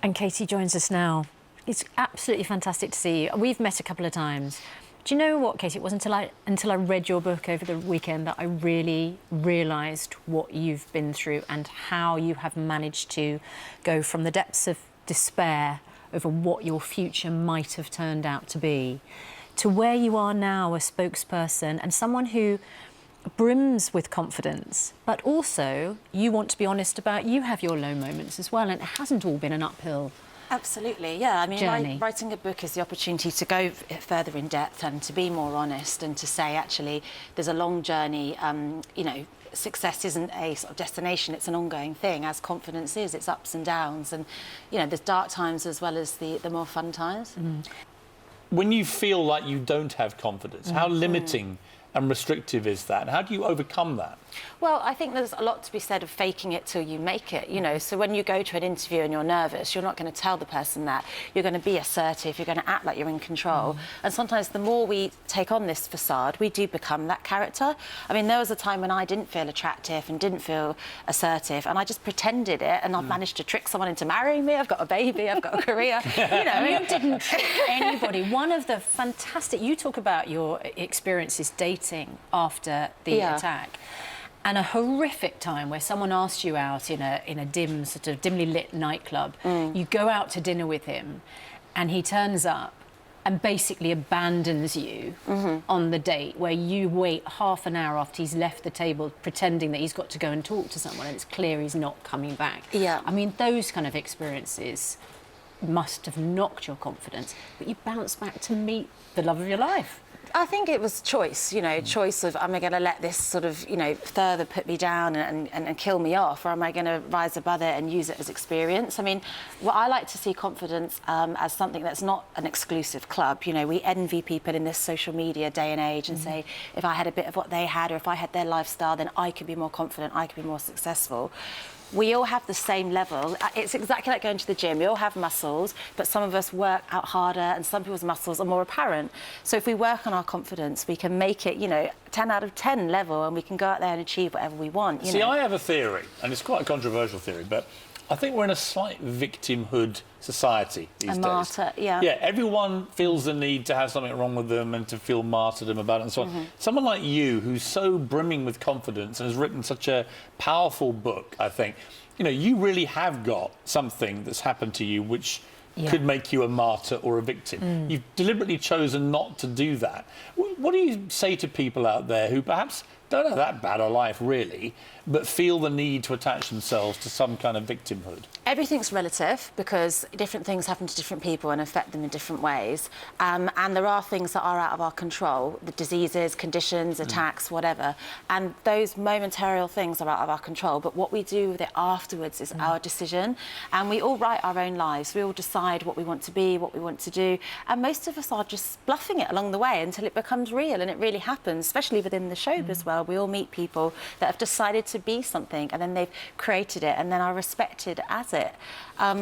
And Katie joins us now. It's absolutely fantastic to see you. We've met a couple of times. Do you know what, Katie? It wasn't until I read your book over the weekend that I really realised what you've been through and how you have managed to go from the depths of despair over what your future might have turned out to be to where you are now, a spokesperson and someone who brims with confidence, but also you want to be honest about you have your low moments as well, and it hasn't all been an uphill. Absolutely, yeah. I mean, journey. Writing a book is the opportunity to go further in depth and to be more honest and to say, actually, there's a long journey. You know, success isn't a sort of destination, it's an ongoing thing, as confidence is. It's ups and downs. And, you know, there's dark times as well as the more fun times. Mm. When you feel like you don't have confidence, how limiting and restrictive is that? How do you overcome that? Well, I think there's a lot to be said of faking it till you make it, you know. So when you go to an interview and you're nervous, you're not going to tell the person that. You're going to be assertive, you're going to act like you're in control. And sometimes the more we take on this facade, we do become that character. I mean, there was a time when I didn't feel attractive and didn't feel assertive, and I just pretended it, and I've managed to trick someone into marrying me. I've got a baby, I've got a career. You know, you didn't trick anybody. One of the fantastic... You talk about your experiences dating after the attack. And a horrific time where someone asked you out in a dim, sort of dimly lit nightclub. You go out to dinner with him, and he turns up and basically abandons you on the date, where you wait half an hour after he's left the table, pretending that he's got to go and talk to someone, and it's clear he's not coming back. Yeah. I mean, those kind of experiences must have knocked your confidence, but you bounce back to meet the love of your life. I think it was choice, you know, choice of, am I going to let this sort of, you know, further put me down and kill me off, or am I going to rise above it and use it as experience? I mean, well, I like to see confidence as something that's not an exclusive club. You know, we envy people in this social media day and age and say, if I had a bit of what they had, or if I had their lifestyle, then I could be more confident, I could be more successful. We all have the same level. It's exactly like going to the gym. We all have muscles, but some of us work out harder and some people's muscles are more apparent. So if we work on our confidence, we can make it, you know, 10 out of 10 level, and we can go out there and achieve whatever we want. See, I have a theory, and it's quite a controversial theory, but I think we're in a slight victimhood society these days. Martyr, yeah. Yeah, everyone feels the need to have something wrong with them and to feel martyrdom about it and so on. Someone like you, who's so brimming with confidence and has written such a powerful book, I think, you know, you really have got something that's happened to you which could make you a martyr or a victim. You've deliberately chosen not to do that. What do you say to people out there who perhaps don't have that bad a life, really, but feel the need to attach themselves to some kind of victimhood? Everything's relative, because different things happen to different people and affect them in different ways. And there are things that are out of our control, the diseases, conditions, attacks, whatever. And those momentary things are out of our control. But what we do with it afterwards is our decision. And we all write our own lives. We all decide what we want to be, what we want to do. And most of us are just bluffing it along the way until it becomes real, and it really happens, especially within the showbiz world. We all meet people that have decided to be something, and then they've created it and then are respected as it.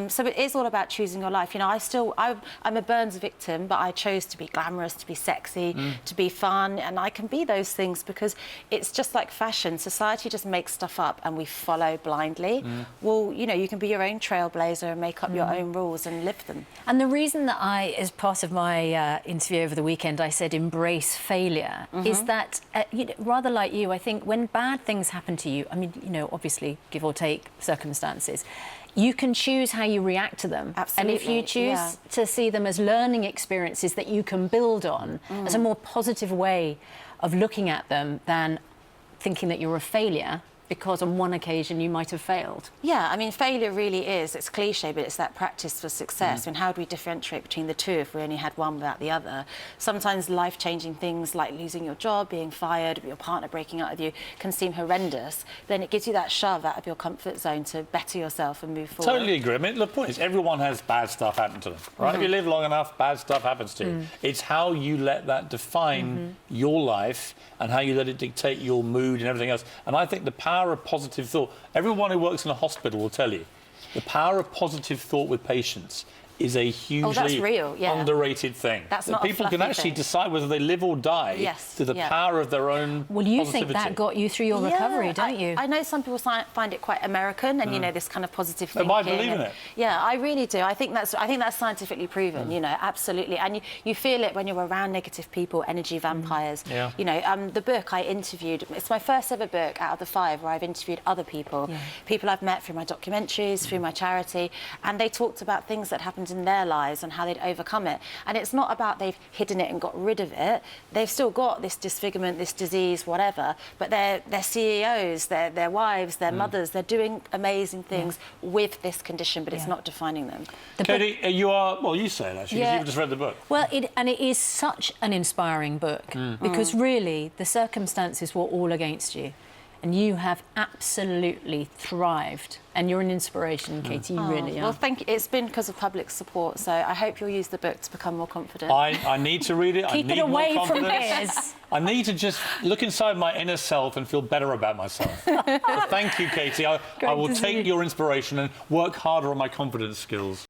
So it is all about choosing your life. You know, I'm a Burns victim, but I chose to be glamorous, to be sexy, to be fun, and I can be those things because it's just like fashion. Society just makes stuff up and we follow blindly. Well, you know, you can be your own trailblazer and make up your own rules and live them. And the reason that as part of my interview over the weekend, I said embrace failure, is that, you know, rather like you, I think when bad things happen to you, I mean, you know, obviously, give or take circumstances, you can choose how you react to them. Absolutely. And if you choose to see them as learning experiences that you can build on, as a more positive way of looking at them than thinking that you're a failure, because on one occasion you might have failed. Yeah, I mean, failure really is, it's cliche, but it's that practice for success. And how do we differentiate between the two if we only had one without the other? Sometimes life-changing things like losing your job, being fired, your partner breaking up with you can seem horrendous. Then it gives you that shove out of your comfort zone to better yourself and move forward. Totally agree. I mean, the point is, everyone has bad stuff happen to them, right? If you live long enough, bad stuff happens to you. It's how you let that define your life and how you let it dictate your mood and everything else. And I think the power of positive thought, everyone who works in a hospital will tell you, the power of positive thought with patients is a hugely real, yeah. underrated thing. That's that not a people can fluffy actually thing. decide whether they live or die Yes, through the yeah. power of their own Well, you positivity. think that got you through your recovery, don't you? I know some people find it quite American, and you know, this kind of positive thinking. I believe in it. Yeah, I really do. I think that's scientifically proven. You know, absolutely, and you feel it when you're around negative people, energy vampires. Yeah. You know, the book I interviewed. It's my first ever book out of the 5 where I've interviewed other people, people I've met through my documentaries, through my charity, and they talked about things that happened in their lives and how they'd overcome it. And it's not about they've hidden it and got rid of it. They've still got this disfigurement, this disease, whatever, but they're CEOs, their wives, their mothers, they're doing amazing things with this condition, but it's not defining them. Katie, you are, well, you say it actually, because you've just read the book. Well, it is such an inspiring book because really the circumstances were all against you and you have absolutely thrived and you're an inspiration, Katie, you really are. Well, thank you. It's been because of public support, so I hope you'll use the book to become more confident. I need to read it. Keep I need it away more from confidence. Piers. I need to just look inside my inner self and feel better about myself. So thank you, Katie. I will to see take you. your inspiration and work harder on my confidence skills.